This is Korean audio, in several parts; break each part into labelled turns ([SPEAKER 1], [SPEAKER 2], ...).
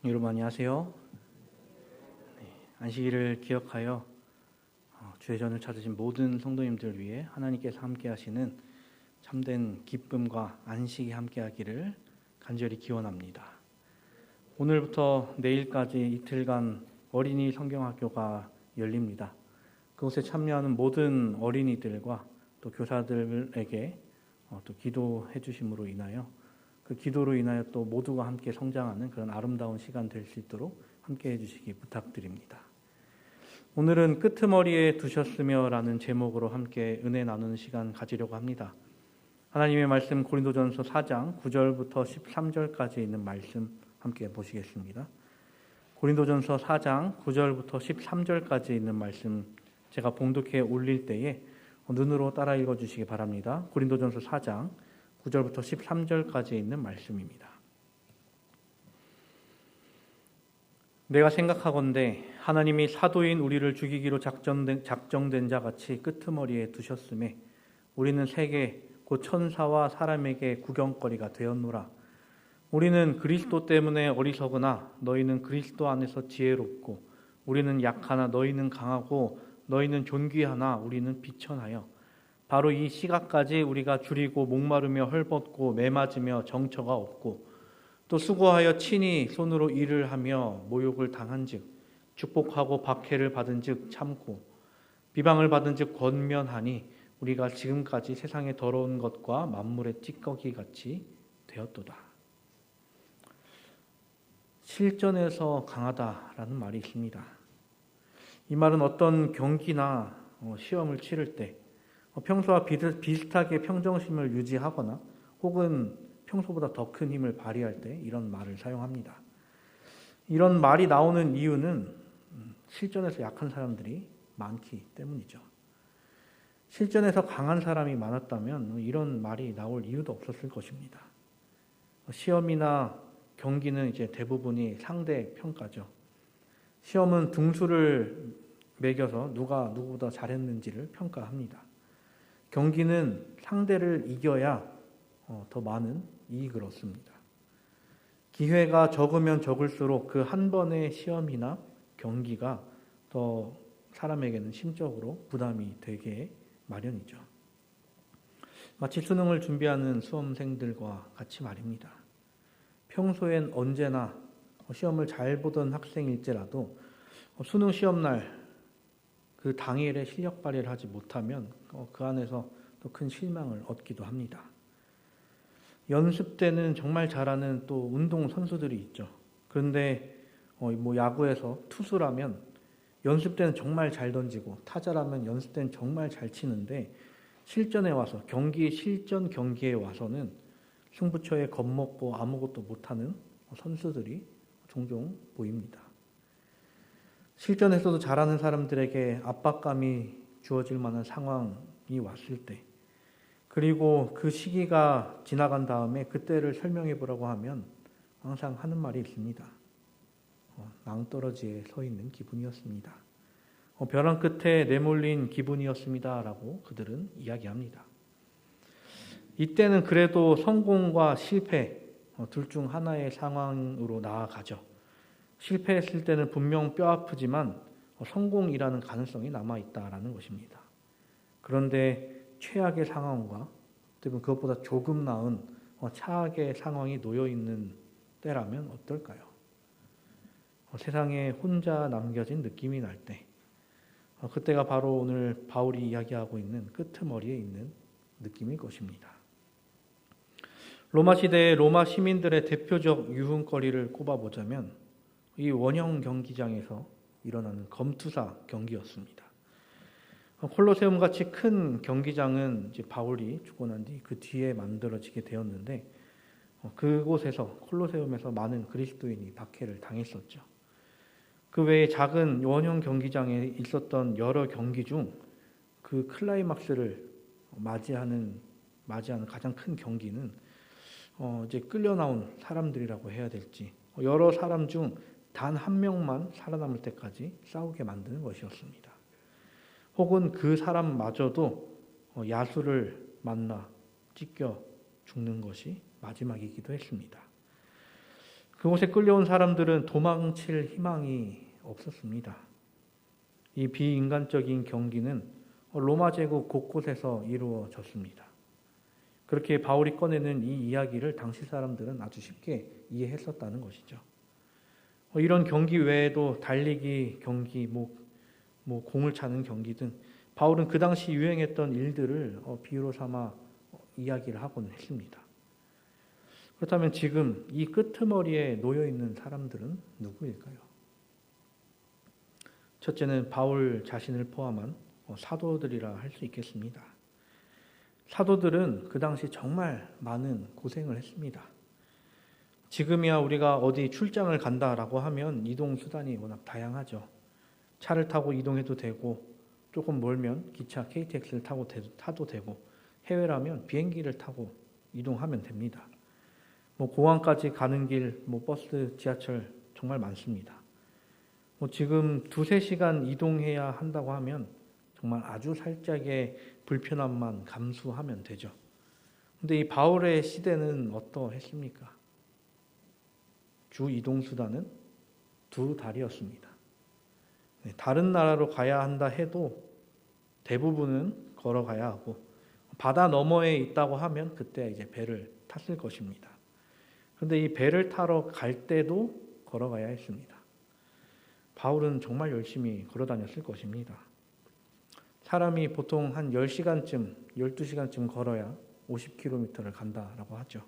[SPEAKER 1] 여러분 안녕하세요. 안식일을 기억하여 주의 전을 찾으신 모든 성도님들을 위해 하나님께서 함께 하시는 참된 기쁨과 안식이 함께 하기를 간절히 기원합니다. 오늘부터 내일까지 이틀간 어린이 성경학교가 열립니다. 그곳에 참여하는 모든 어린이들과 또 교사들에게 또 기도해 주심으로 인하여 그 기도로 인하여 또 모두가 함께 성장하는 그런 아름다운 시간 될 수 있도록 함께 해주시기 부탁드립니다. 오늘은 끄트머리에 두셨으며 라는 제목으로 함께 은혜 나누는 시간 가지려고 합니다. 하나님의 말씀 고린도전서 4장 9절부터 13절까지 있는 말씀 함께 보시겠습니다. 고린도전서 4장 9절부터 13절까지 있는 말씀 제가 봉독해 올릴 때에 눈으로 따라 읽어주시기 바랍니다. 고린도전서 4장 9절부터 13절까지 있는 말씀입니다. 내가 생각하건대 하나님이 사도인 우리를 죽이기로 작정된 자같이 끄트머리에 두셨음에 우리는 세계 곧 천사와 사람에게 구경거리가 되었노라. 우리는 그리스도 때문에 어리석으나 너희는 그리스도 안에서 지혜롭고 우리는 약하나 너희는 강하고 너희는 존귀하나 우리는 비천하여 바로 이 시각까지 우리가 줄이고 목마르며 헐벗고 매맞으며 정처가 없고 또 수고하여 친히 손으로 일을 하며 모욕을 당한즉 축복하고 박해를 받은즉 참고 비방을 받은즉 권면하니 우리가 지금까지 세상의 더러운 것과 만물의 찌꺼기 같이 되었도다. 실전에서 강하다라는 말이 있습니다. 이 말은 어떤 경기나 시험을 치를 때 평소와 비슷하게 평정심을 유지하거나 혹은 평소보다 더 큰 힘을 발휘할 때 이런 말을 사용합니다. 이런 말이 나오는 이유는 실전에서 약한 사람들이 많기 때문이죠. 실전에서 강한 사람이 많았다면 이런 말이 나올 이유도 없었을 것입니다. 시험이나 경기는 이제 대부분이 상대 평가죠. 시험은 등수를 매겨서 누가 누구보다 잘했는지를 평가합니다. 경기는 상대를 이겨야 더 많은 이익을 얻습니다. 기회가 적으면 적을수록 그 한 번의 시험이나 경기가 더 사람에게는 심적으로 부담이 되게 마련이죠. 마치 수능을 준비하는 수험생들과 같이 말입니다. 평소엔 언제나 시험을 잘 보던 학생일지라도 수능 시험날 그 당일에 실력 발휘를 하지 못하면 그 안에서 또 큰 실망을 얻기도 합니다. 연습 때는 정말 잘하는 또 운동 선수들이 있죠. 그런데 야구에서 투수라면 연습 때는 정말 잘 던지고 타자라면 연습 때는 정말 잘 치는데 실전에 와서 실전 경기에 와서는 승부처에 겁먹고 아무것도 못하는 선수들이 종종 보입니다. 실전에서도 잘하는 사람들에게 압박감이 주어질 만한 상황이 왔을 때 그리고 그 시기가 지나간 다음에 그때를 설명해 보라고 하면 항상 하는 말이 있습니다. 낭떠러지에 서 있는 기분이었습니다. 벼랑 끝에 내몰린 기분이었습니다. 라고 그들은 이야기합니다. 이때는 그래도 성공과 실패 둘 중 하나의 상황으로 나아가죠. 실패했을 때는 분명 뼈아프지만 성공이라는 가능성이 남아있다라는 것입니다. 그런데 최악의 상황과 그것보다 조금 나은 차악의 상황이 놓여있는 때라면 어떨까요? 세상에 혼자 남겨진 느낌이 날 때 그때가 바로 오늘 바울이 이야기하고 있는 끄트머리에 있는 느낌일 것입니다. 로마 시대의 로마 시민들의 대표적 유흥거리를 꼽아보자면 이 원형 경기장에서 일어나는 검투사 경기였습니다. 콜로세움 같이 큰 경기장은 이제 바울이 죽고 난 뒤 그 뒤에 만들어지게 되었는데 그곳에서 콜로세움에서 많은 그리스도인이 박해를 당했었죠. 그 외에 작은 원형 경기장에 있었던 여러 경기 중 그 클라이막스를 맞이하는 가장 큰 경기는 이제 끌려 나온 사람들이라고 해야 될지 여러 사람 중 단 한 명만 살아남을 때까지 싸우게 만드는 것이었습니다. 혹은 그 사람마저도 야수를 만나 찢겨 죽는 것이 마지막이기도 했습니다. 그곳에 끌려온 사람들은 도망칠 희망이 없었습니다. 이 비인간적인 경기는 로마 제국 곳곳에서 이루어졌습니다. 그렇게 바울이 꺼내는 이 이야기를 당시 사람들은 아주 쉽게 이해했었다는 것이죠. 이런 경기 외에도 달리기 경기, 공을 차는 경기 등 바울은 그 당시 유행했던 일들을 비유로 삼아 이야기를 하곤 했습니다. 그렇다면 지금 이 끄트머리에 놓여 있는 사람들은 누구일까요? 첫째는 바울 자신을 포함한 사도들이라 할 수 있겠습니다. 사도들은 그 당시 정말 많은 고생을 했습니다. 지금이야 우리가 어디 출장을 간다라고 하면 이동 수단이 워낙 다양하죠. 차를 타고 이동해도 되고, 조금 멀면 기차 KTX를 타도 되고, 해외라면 비행기를 타고 이동하면 됩니다. 공항까지 가는 길, 버스, 지하철 정말 많습니다. 지금 2-3시간 이동해야 한다고 하면 정말 아주 살짝의 불편함만 감수하면 되죠. 근데 이 바울의 시대는 어떠했습니까? 주 이동수단은 2달이었습니다. 다른 나라로 가야 한다 해도 대부분은 걸어가야 하고, 바다 너머에 있다고 하면 그때 이제 배를 탔을 것입니다. 그런데 이 배를 타러 갈 때도 걸어가야 했습니다. 바울은 정말 열심히 걸어 다녔을 것입니다. 사람이 보통 한 10시간쯤, 12시간쯤 걸어야 50km를 간다라고 하죠.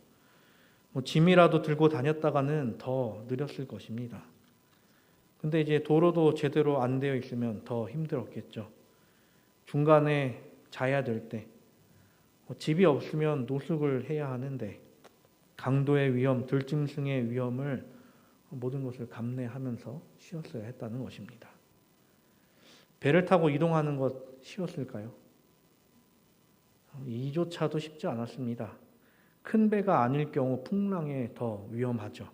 [SPEAKER 1] 짐이라도 들고 다녔다가는 더 느렸을 것입니다. 근데 이제 도로도 제대로 안 되어 있으면 더 힘들었겠죠. 중간에 자야 될 때, 집이 없으면 노숙을 해야 하는데, 강도의 위험, 들짐승의 위험을 모든 것을 감내하면서 쉬었어야 했다는 것입니다. 배를 타고 이동하는 것 쉬웠을까요? 이조차도 쉽지 않았습니다. 큰 배가 아닐 경우 풍랑에 더 위험하죠.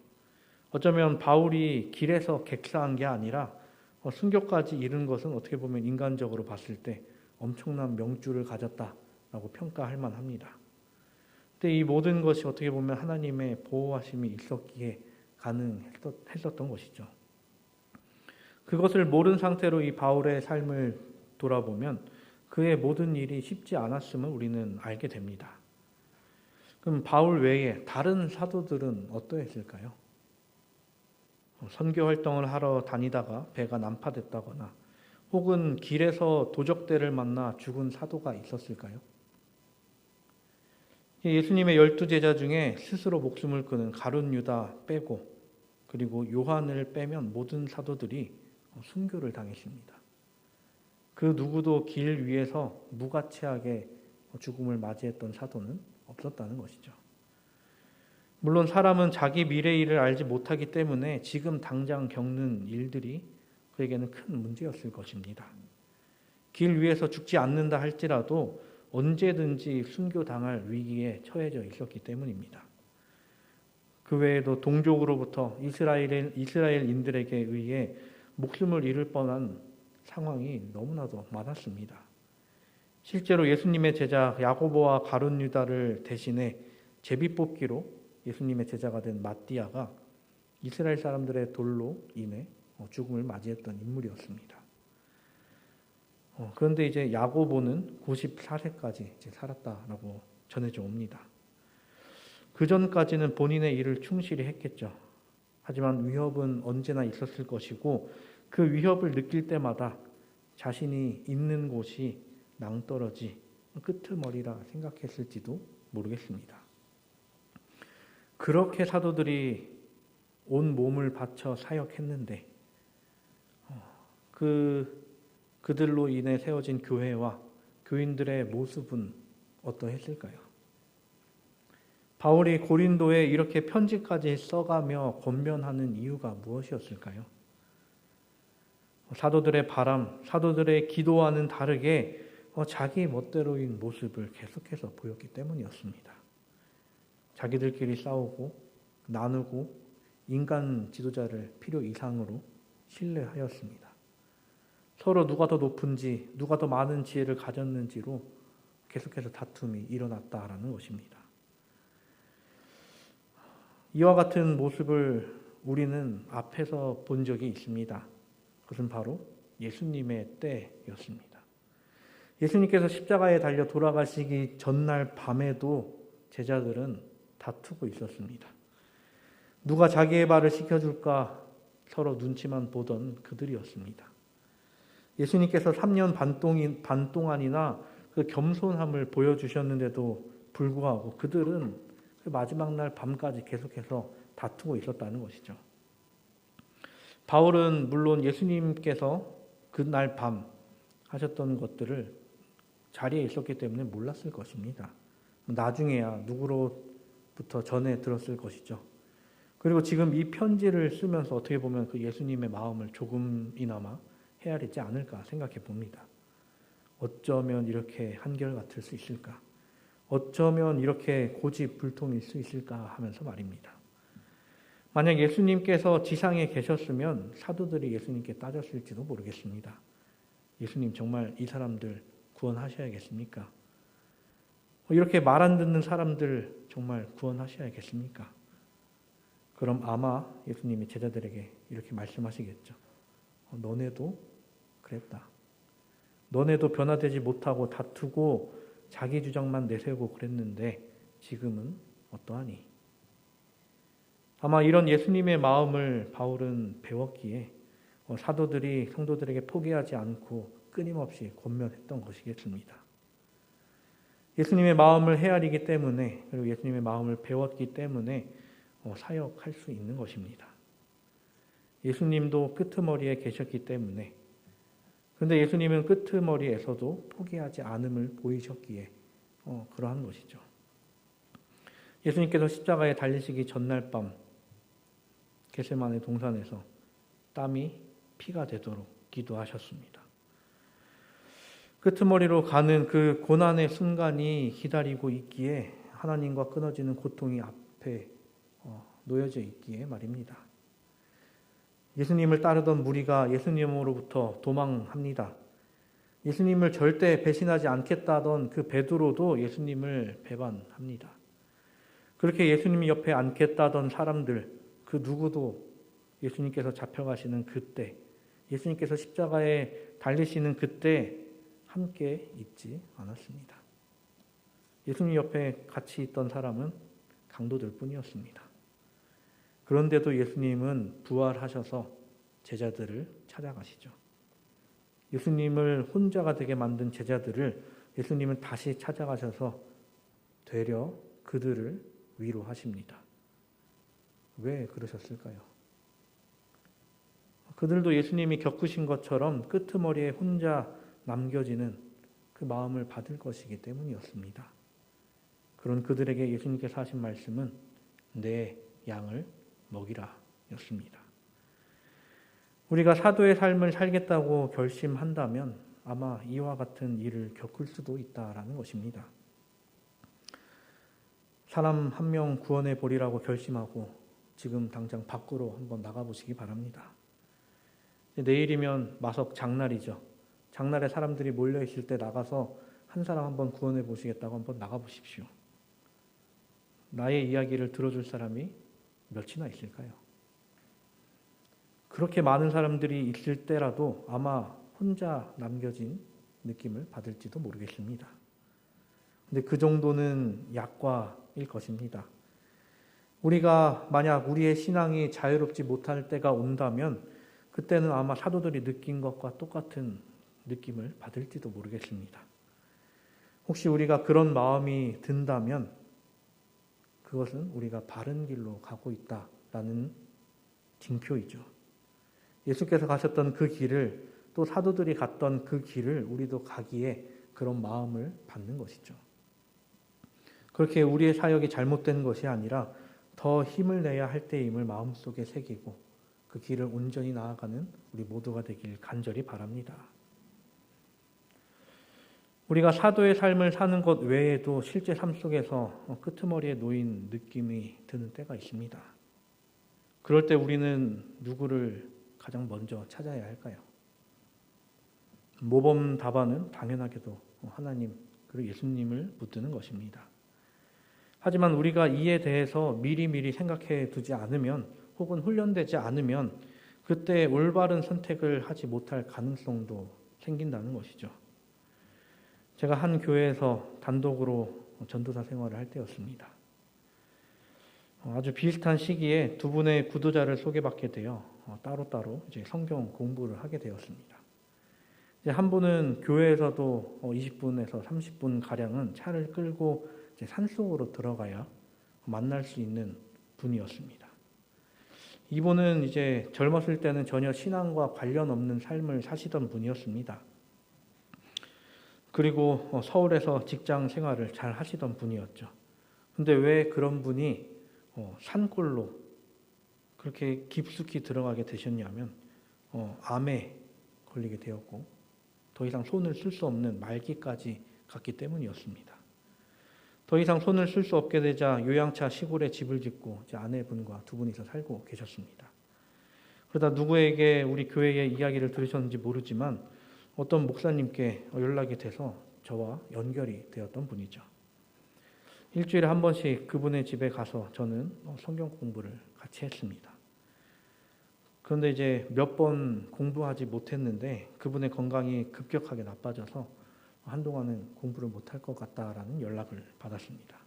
[SPEAKER 1] 어쩌면 바울이 길에서 객사한 게 아니라 순교까지 이른 것은 어떻게 보면 인간적으로 봤을 때 엄청난 명주를 가졌다라고 평가할 만합니다. 근데 이 모든 것이 어떻게 보면 하나님의 보호하심이 있었기에 가능했었던 것이죠. 그것을 모른 상태로 이 바울의 삶을 돌아보면 그의 모든 일이 쉽지 않았음을 우리는 알게 됩니다. 그럼 바울 외에 다른 사도들은 어떠했을까요? 선교 활동을 하러 다니다가 배가 난파됐다거나 혹은 길에서 도적대를 만나 죽은 사도가 있었을까요? 예수님의 12제자 중에 스스로 목숨을 끊은 가룟 유다 빼고, 그리고 요한을 빼면 모든 사도들이 순교를 당했습니다. 그 누구도 길 위에서 무가치하게 죽음을 맞이했던 사도는 없었다는 것이죠. 물론 사람은 자기 미래의 일을 알지 못하기 때문에 지금 당장 겪는 일들이 그에게는 큰 문제였을 것입니다. 길 위에서 죽지 않는다 할지라도 언제든지 순교당할 위기에 처해져 있었기 때문입니다. 그 외에도 동족으로부터 이스라엘인들에게 의해 목숨을 잃을 뻔한 상황이 너무나도 많았습니다. 실제로 예수님의 제자 야고보와 가룟 유다를 대신해 제비뽑기로 예수님의 제자가 된 마띠아가 이스라엘 사람들의 돌로 인해 죽음을 맞이했던 인물이었습니다. 그런데 이제 야고보는 94세까지 살았다라고 전해져 옵니다. 그 전까지는 본인의 일을 충실히 했겠죠. 하지만 위협은 언제나 있었을 것이고 그 위협을 느낄 때마다 자신이 있는 곳이 낭떠러지 끄트머리라 생각했을지도 모르겠습니다. 그렇게 사도들이 온 몸을 바쳐 사역했는데 그들로 인해 세워진 교회와 교인들의 모습은 어떠했을까요? 바울이 고린도에 이렇게 편지까지 써가며 권면하는 이유가 무엇이었을까요? 사도들의 바람, 사도들의 기도와는 다르게 자기 멋대로인 모습을 계속해서 보였기 때문이었습니다. 자기들끼리 싸우고 나누고 인간 지도자를 필요 이상으로 신뢰하였습니다. 서로 누가 더 높은지, 누가 더 많은 지혜를 가졌는지로 계속해서 다툼이 일어났다라는 것입니다. 이와 같은 모습을 우리는 앞에서 본 적이 있습니다. 그것은 바로 예수님의 때였습니다. 예수님께서 십자가에 달려 돌아가시기 전날 밤에도 제자들은 다투고 있었습니다. 누가 자기의 발을 씻겨줄까 서로 눈치만 보던 그들이었습니다. 예수님께서 3년 반 동안이나 그 겸손함을 보여주셨는데도 불구하고 그들은 그 마지막 날 밤까지 계속해서 다투고 있었다는 것이죠. 바울은 물론 예수님께서 그날 밤 하셨던 것들을 자리에 있었기 때문에 몰랐을 것입니다. 나중에야 누구로부터 전해 들었을 것이죠. 그리고 지금 이 편지를 쓰면서 어떻게 보면 그 예수님의 마음을 조금이나마 헤아리지 않을까 생각해 봅니다. 어쩌면 이렇게 한결같을 수 있을까? 어쩌면 이렇게 고집불통일 수 있을까 하면서 말입니다. 만약 예수님께서 지상에 계셨으면 사도들이 예수님께 따졌을지도 모르겠습니다. 예수님 정말 이 사람들 구원하셔야겠습니까? 이렇게 말 안 듣는 사람들 정말 구원하셔야겠습니까? 그럼 아마 예수님이 제자들에게 이렇게 말씀하시겠죠. 너네도 그랬다. 너네도 변화되지 못하고 다투고 자기 주장만 내세우고 그랬는데 지금은 어떠하니? 아마 이런 예수님의 마음을 바울은 배웠기에 사도들이 성도들에게 포기하지 않고 끊임없이 권면했던 것이겠습니다. 예수님의 마음을 헤아리기 때문에 그리고 예수님의 마음을 배웠기 때문에 사역할 수 있는 것입니다. 예수님도 끄트머리에 계셨기 때문에 그런데 예수님은 끄트머리에서도 포기하지 않음을 보이셨기에 그러한 것이죠. 예수님께서 십자가에 달리시기 전날 밤 겟세마네 동산에서 땀이 피가 되도록 기도하셨습니다. 끄트머리로 가는 그 고난의 순간이 기다리고 있기에 하나님과 끊어지는 고통이 앞에 놓여져 있기에 말입니다. 예수님을 따르던 무리가 예수님으로부터 도망합니다. 예수님을 절대 배신하지 않겠다던 그 베드로도 예수님을 배반합니다. 그렇게 예수님 옆에 앉겠다던 사람들 그 누구도 예수님께서 잡혀가시는 그때 예수님께서 십자가에 달리시는 그때 함께 있지 않았습니다. 예수님 옆에 같이 있던 사람은 강도들 뿐이었습니다. 그런데도 예수님은 부활하셔서 제자들을 찾아가시죠. 예수님을 혼자가 되게 만든 제자들을 예수님은 다시 찾아가셔서 되려 그들을 위로하십니다. 왜 그러셨을까요? 그들도 예수님이 겪으신 것처럼 끄트머리에 혼자 남겨지는 그 마음을 받을 것이기 때문이었습니다. 그런 그들에게 예수님께서 하신 말씀은 내 양을 먹이라 였습니다. 우리가 사도의 삶을 살겠다고 결심한다면 아마 이와 같은 일을 겪을 수도 있다라는 것입니다. 사람 한 명 구원해 보리라고 결심하고 지금 당장 밖으로 한번 나가보시기 바랍니다. 내일이면 마석 장날이죠. 장날에 사람들이 몰려있을 때 나가서 한 사람 한번 구원해 보시겠다고 한번 나가보십시오. 나의 이야기를 들어줄 사람이 몇이나 있을까요? 그렇게 많은 사람들이 있을 때라도 아마 혼자 남겨진 느낌을 받을지도 모르겠습니다. 근데 그 정도는 약과일 것입니다. 우리가 만약 우리의 신앙이 자유롭지 못할 때가 온다면 그때는 아마 사도들이 느낀 것과 똑같은 느낌을 받을지도 모르겠습니다. 혹시 우리가 그런 마음이 든다면 그것은 우리가 바른 길로 가고 있다라는 징표이죠. 예수께서 가셨던 그 길을 또 사도들이 갔던 그 길을 우리도 가기에 그런 마음을 받는 것이죠. 그렇게 우리의 사역이 잘못된 것이 아니라 더 힘을 내야 할 때임을 마음속에 새기고 그 길을 온전히 나아가는 우리 모두가 되길 간절히 바랍니다. 우리가 사도의 삶을 사는 것 외에도 실제 삶 속에서 끄트머리에 놓인 느낌이 드는 때가 있습니다. 그럴 때 우리는 누구를 가장 먼저 찾아야 할까요? 모범 답안은 당연하게도 하나님 그리고 예수님을 붙드는 것입니다. 하지만 우리가 이에 대해서 미리미리 생각해 두지 않으면 혹은 훈련되지 않으면 그때 올바른 선택을 하지 못할 가능성도 생긴다는 것이죠. 제가 한 교회에서 단독으로 전도사 생활을 할 때였습니다. 아주 비슷한 시기에 두 분의 구도자를 소개받게 되어 따로따로 이제 성경 공부를 하게 되었습니다. 이제 한 분은 교회에서도 20분에서 30분 가량은 차를 끌고 이제 산속으로 들어가야 만날 수 있는 분이었습니다. 이분은 이제 젊었을 때는 전혀 신앙과 관련 없는 삶을 사시던 분이었습니다. 그리고 서울에서 직장 생활을 잘 하시던 분이었죠. 근데 왜 그런 분이 산골로 그렇게 깊숙이 들어가게 되셨냐면 암에 걸리게 되었고 더 이상 손을 쓸 수 없는 말기까지 갔기 때문이었습니다. 더 이상 손을 쓸 수 없게 되자 요양차 시골에 집을 짓고 이제 아내분과 두 분이서 살고 계셨습니다. 그러다 누구에게 우리 교회의 이야기를 들으셨는지 모르지만 어떤 목사님께 연락이 돼서 저와 연결이 되었던 분이죠. 일주일에 한 번씩 그분의 집에 가서 저는 성경 공부를 같이 했습니다. 그런데 이제 몇 번 공부하지 못했는데 그분의 건강이 급격하게 나빠져서 한동안은 공부를 못할 것 같다라는 연락을 받았습니다.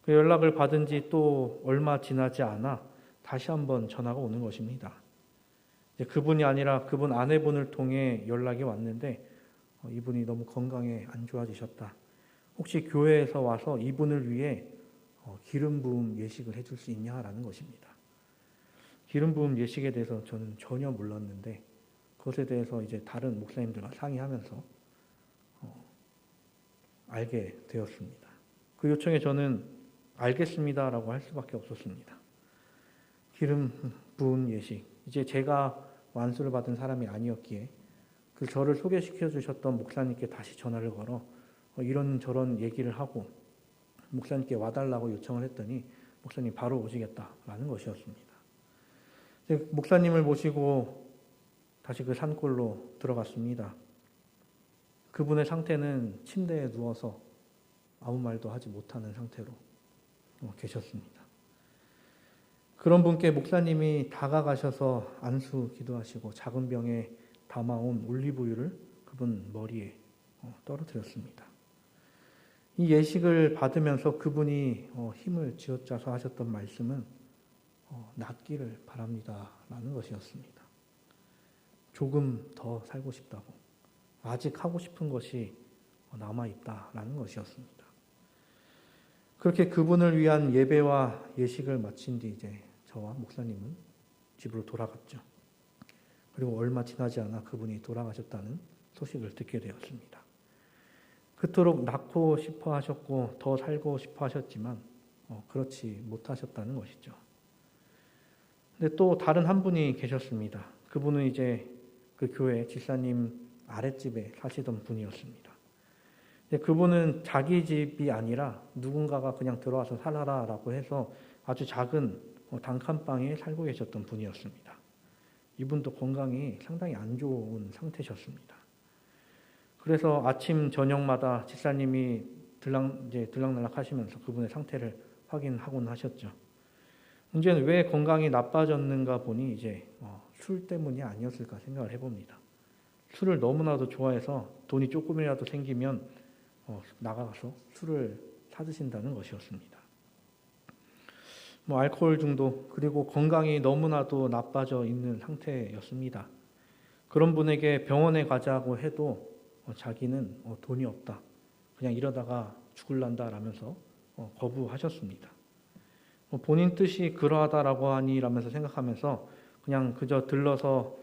[SPEAKER 1] 그 연락을 받은 지 또 얼마 지나지 않아 다시 한번 전화가 오는 것입니다. 이제 그분이 아니라 그분 아내분을 통해 연락이 왔는데 이분이 너무 건강에 안 좋아지셨다. 혹시 교회에서 와서 이분을 위해 기름 부음 예식을 해줄 수 있냐라는 것입니다. 기름 부음 예식에 대해서 저는 전혀 몰랐는데 그것에 대해서 이제 다른 목사님들과 상의하면서 알게 되었습니다. 그 요청에 저는 알겠습니다라고 할 수밖에 없었습니다. 기름 부음 예식. 이제 제가 완수를 받은 사람이 아니었기에 그 저를 소개시켜 주셨던 목사님께 다시 전화를 걸어 이런저런 얘기를 하고 목사님께 와달라고 요청을 했더니 목사님 바로 오시겠다라는 것이었습니다. 목사님을 모시고 다시 그 산골로 들어갔습니다. 그분의 상태는 침대에 누워서 아무 말도 하지 못하는 상태로 계셨습니다. 그런 분께 목사님이 다가가셔서 안수 기도하시고 작은 병에 담아온 올리브유를 그분 머리에 떨어뜨렸습니다. 이 예식을 받으면서 그분이 힘을 쥐어짜서 하셨던 말씀은 낫기를 바랍니다라는 것이었습니다. 조금 더 살고 싶다고, 아직 하고 싶은 것이 남아있다라는 것이었습니다. 그렇게 그분을 위한 예배와 예식을 마친 뒤 이제 저와 목사님은 집으로 돌아갔죠. 그리고 얼마 지나지 않아 그분이 돌아가셨다는 소식을 듣게 되었습니다. 그토록 낳고 싶어 하셨고 더 살고 싶어 하셨지만 그렇지 못하셨다는 것이죠. 근데 또 다른 한 분이 계셨습니다. 그분은 이제 그 교회 집사님 아랫집에 사시던 분이었습니다. 근데 그분은 자기 집이 아니라 누군가가 그냥 들어와서 살아라라고 해서 아주 작은 단칸방에 살고 계셨던 분이었습니다. 이분도 건강이 상당히 안 좋은 상태셨습니다. 그래서 아침 저녁마다 집사님이 들락날락 하시면서 그분의 상태를 확인하곤 하셨죠. 문제는 왜 건강이 나빠졌는가 보니 이제 술 때문이 아니었을까 생각을 해봅니다. 술을 너무나도 좋아해서 돈이 조금이라도 생기면 나가서 술을 사드신다는 것이었습니다. 알코올 중독 그리고 건강이 너무나도 나빠져 있는 상태였습니다. 그런 분에게 병원에 가자고 해도 자기는 돈이 없다. 그냥 이러다가 죽을란다라면서 거부하셨습니다. 본인 뜻이 그러하다라고 하니라면서 생각하면서 그냥 그저 들러서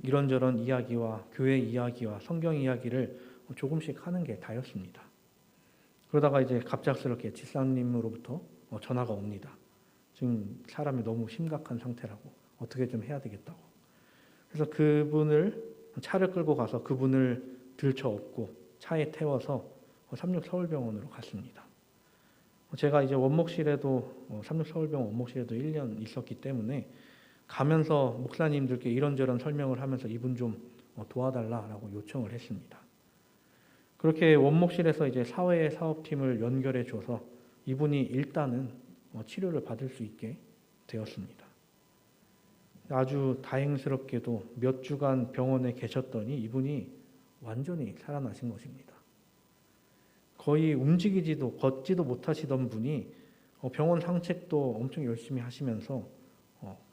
[SPEAKER 1] 이런저런 이야기와 교회 이야기와 성경 이야기를 조금씩 하는 게 다였습니다. 그러다가 이제 갑작스럽게 집사님으로부터 전화가 옵니다. 지금 사람이 너무 심각한 상태라고 어떻게 좀 해야 되겠다고. 그래서 그분을 차를 끌고 가서 그분을 들쳐업고 차에 태워서 삼육서울병원으로 갔습니다. 제가 이제 원목실에도 삼육서울병원 원목실에도 1년 있었기 때문에 가면서 목사님들께 이런저런 설명을 하면서 이분 좀 도와달라라고 요청을 했습니다. 그렇게 원목실에서 이제 사회 사업팀을 연결해 줘서 이분이 일단은 치료를 받을 수 있게 되었습니다. 아주 다행스럽게도 몇 주간 병원에 계셨더니 이분이 완전히 살아나신 것입니다. 거의 움직이지도 걷지도 못하시던 분이 병원 상책도 엄청 열심히 하시면서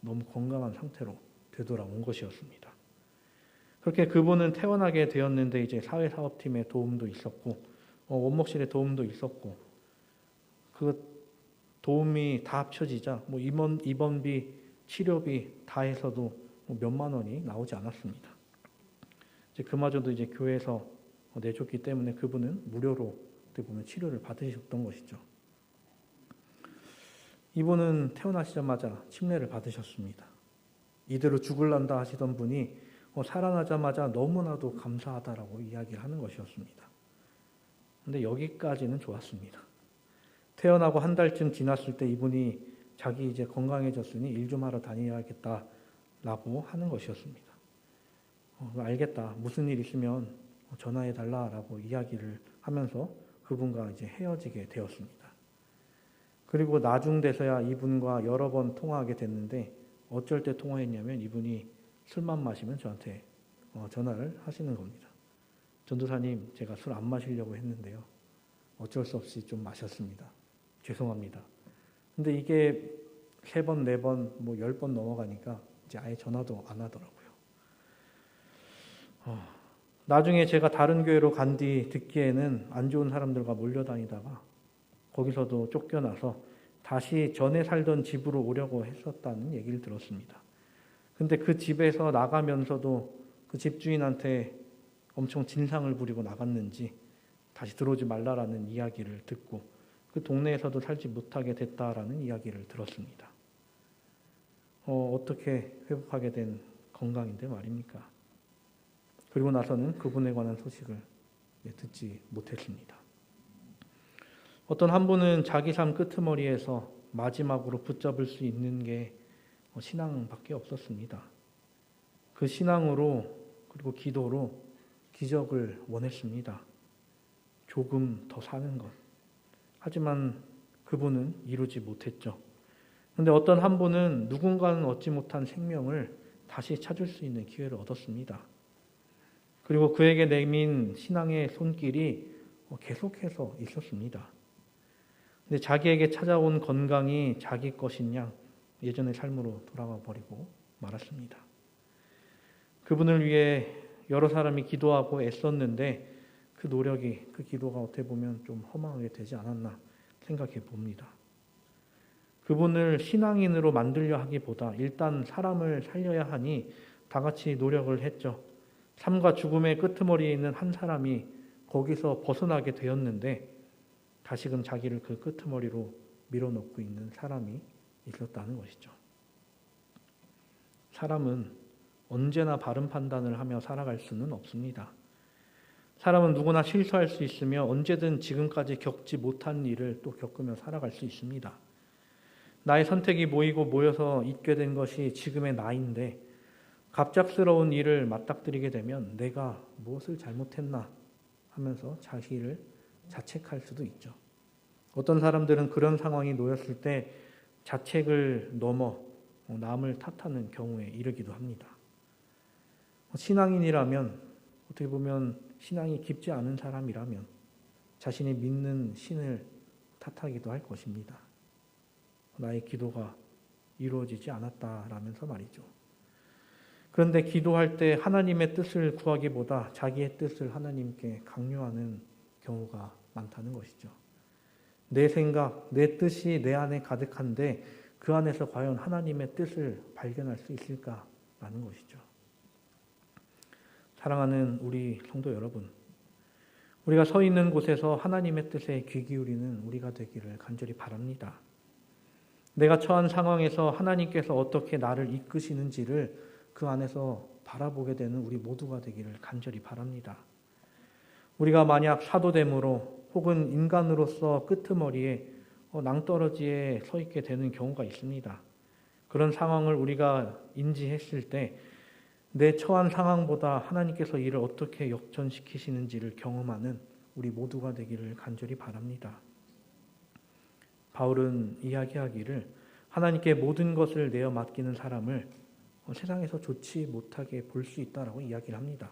[SPEAKER 1] 너무 건강한 상태로 되돌아온 것이었습니다. 그렇게 그분은 퇴원하게 되었는데 이제 사회사업팀의 도움도 있었고 원목실의 도움도 있었고 그 도움이 다 합쳐지자 뭐 입원비, 치료비 다 해서도 뭐 몇만 원이 나오지 않았습니다. 이제 그마저도 이제 교회에서 내줬기 때문에 그분은 무료로 어떻게 보면 치료를 받으셨던 것이죠. 이분은 태어나시자마자 침례를 받으셨습니다. 이대로 죽을란다 하시던 분이 살아나자마자 너무나도 감사하다라고 이야기를 하는 것이었습니다. 근데 여기까지는 좋았습니다. 태어나고 한 달쯤 지났을 때 이분이 자기 이제 건강해졌으니 일 좀 하러 다녀야겠다라고 하는 것이었습니다. 알겠다. 무슨 일 있으면 전화해달라라고 이야기를 하면서 그분과 이제 헤어지게 되었습니다. 그리고 나중 돼서야 이분과 여러 번 통화하게 됐는데 어쩔 때 통화했냐면 이분이 술만 마시면 저한테 전화를 하시는 겁니다. 전도사님, 제가 술 안 마시려고 했는데요. 어쩔 수 없이 좀 마셨습니다. 죄송합니다. 근데 이게 3번, 4번, 뭐 10번 넘어가니까 이제 아예 전화도 안 하더라고요. 나중에 제가 다른 교회로 간 뒤 듣기에는 안 좋은 사람들과 몰려다니다가 거기서도 쫓겨나서 다시 전에 살던 집으로 오려고 했었다는 얘기를 들었습니다. 근데 그 집에서 나가면서도 그 집주인한테 엄청 진상을 부리고 나갔는지 다시 들어오지 말라라는 이야기를 듣고 그 동네에서도 살지 못하게 됐다라는 이야기를 들었습니다. 어떻게 회복하게 된 건강인데 말입니까? 그리고 나서는 그분에 관한 소식을 듣지 못했습니다. 어떤 한 분은 자기 삶 끄트머리에서 마지막으로 붙잡을 수 있는 게 신앙밖에 없었습니다. 그 신앙으로 그리고 기도로 기적을 원했습니다. 조금 더 사는 것. 하지만 그분은 이루지 못했죠. 그런데 어떤 한 분은 누군가는 얻지 못한 생명을 다시 찾을 수 있는 기회를 얻었습니다. 그리고 그에게 내민 신앙의 손길이 계속해서 있었습니다. 근데 자기에게 찾아온 건강이 자기 것인 양 예전의 삶으로 돌아가 버리고 말았습니다. 그분을 위해 여러 사람이 기도하고 애썼는데 그 노력이, 그 기도가 어떻게 보면 좀 허망하게 되지 않았나 생각해 봅니다. 그분을 신앙인으로 만들려 하기보다 일단 사람을 살려야 하니 다 같이 노력을 했죠. 삶과 죽음의 끄트머리에 있는 한 사람이 거기서 벗어나게 되었는데 다시금 자기를 그 끄트머리로 밀어넣고 있는 사람이 있었다는 것이죠. 사람은 언제나 바른 판단을 하며 살아갈 수는 없습니다. 사람은 누구나 실수할 수 있으며 언제든 지금까지 겪지 못한 일을 또 겪으며 살아갈 수 있습니다. 나의 선택이 모이고 모여서 있게 된 것이 지금의 나인데 갑작스러운 일을 맞닥뜨리게 되면 내가 무엇을 잘못했나 하면서 자기를 자책할 수도 있죠. 어떤 사람들은 그런 상황이 놓였을 때 자책을 넘어 남을 탓하는 경우에 이르기도 합니다. 신앙인이라면 어떻게 보면 신앙이 깊지 않은 사람이라면 자신이 믿는 신을 탓하기도 할 것입니다. 나의 기도가 이루어지지 않았다라면서 말이죠. 그런데 기도할 때 하나님의 뜻을 구하기보다 자기의 뜻을 하나님께 강요하는 경우가 많다는 것이죠. 내 생각, 내 뜻이 내 안에 가득한데 그 안에서 과연 하나님의 뜻을 발견할 수 있을까라는 것이죠. 사랑하는 우리 성도 여러분, 우리가 서 있는 곳에서 하나님의 뜻에 귀 기울이는 우리가 되기를 간절히 바랍니다. 내가 처한 상황에서 하나님께서 어떻게 나를 이끄시는지를 그 안에서 바라보게 되는 우리 모두가 되기를 간절히 바랍니다. 우리가 만약 사도됨으로 혹은 인간으로서 끄트머리에 낭떠러지에 서 있게 되는 경우가 있습니다. 그런 상황을 우리가 인지했을 때 내 처한 상황보다 하나님께서 이를 어떻게 역전시키시는지를 경험하는 우리 모두가 되기를 간절히 바랍니다. 바울은 이야기하기를 하나님께 모든 것을 내어 맡기는 사람을 세상에서 좋지 못하게 볼 수 있다라고 이야기를 합니다.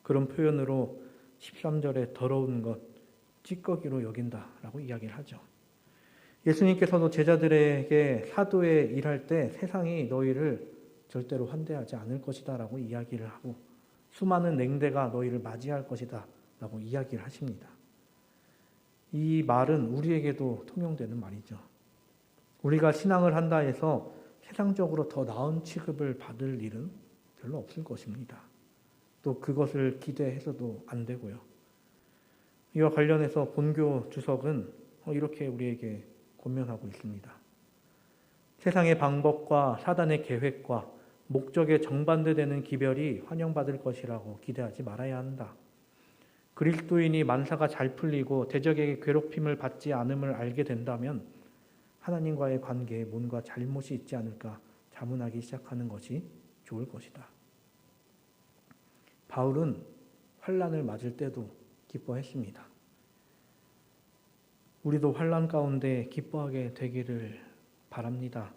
[SPEAKER 1] 그런 표현으로 13절에 더러운 것, 찌꺼기로 여긴다라고 이야기를 하죠. 예수님께서도 제자들에게 사도에 일할 때 세상이 너희를 절대로 환대하지 않을 것이다 라고 이야기를 하고 수많은 냉대가 너희를 맞이할 것이다 라고 이야기를 하십니다. 이 말은 우리에게도 통용되는 말이죠. 우리가 신앙을 한다 해서 세상적으로 더 나은 취급을 받을 일은 별로 없을 것입니다. 또 그것을 기대해서도 안 되고요. 이와 관련해서 본교 주석은 이렇게 우리에게 권면하고 있습니다. 세상의 방법과 사단의 계획과 목적에 정반대되는 기별이 환영받을 것이라고 기대하지 말아야 한다. 그리스도인이 만사가 잘 풀리고 대적에게 괴롭힘을 받지 않음을 알게 된다면 하나님과의 관계에 뭔가 잘못이 있지 않을까 자문하기 시작하는 것이 좋을 것이다. 바울은 환난을 맞을 때도 기뻐했습니다. 우리도 환난 가운데 기뻐하게 되기를 바랍니다.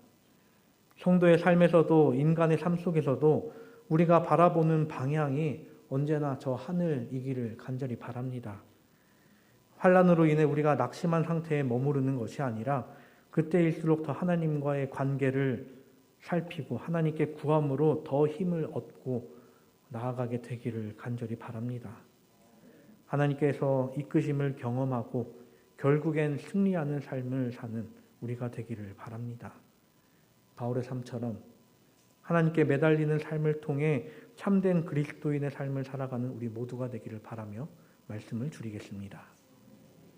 [SPEAKER 1] 성도의 삶에서도 인간의 삶 속에서도 우리가 바라보는 방향이 언제나 저 하늘이기를 간절히 바랍니다. 환난으로 인해 우리가 낙심한 상태에 머무르는 것이 아니라 그때일수록 더 하나님과의 관계를 살피고 하나님께 구함으로 더 힘을 얻고 나아가게 되기를 간절히 바랍니다. 하나님께서 이끄심을 경험하고 결국엔 승리하는 삶을 사는 우리가 되기를 바랍니다. 바울의 삶처럼 하나님께 매달리는 삶을 통해 참된 그리스도인의 삶을 살아가는 우리 모두가 되기를 바라며 말씀을 줄이겠습니다.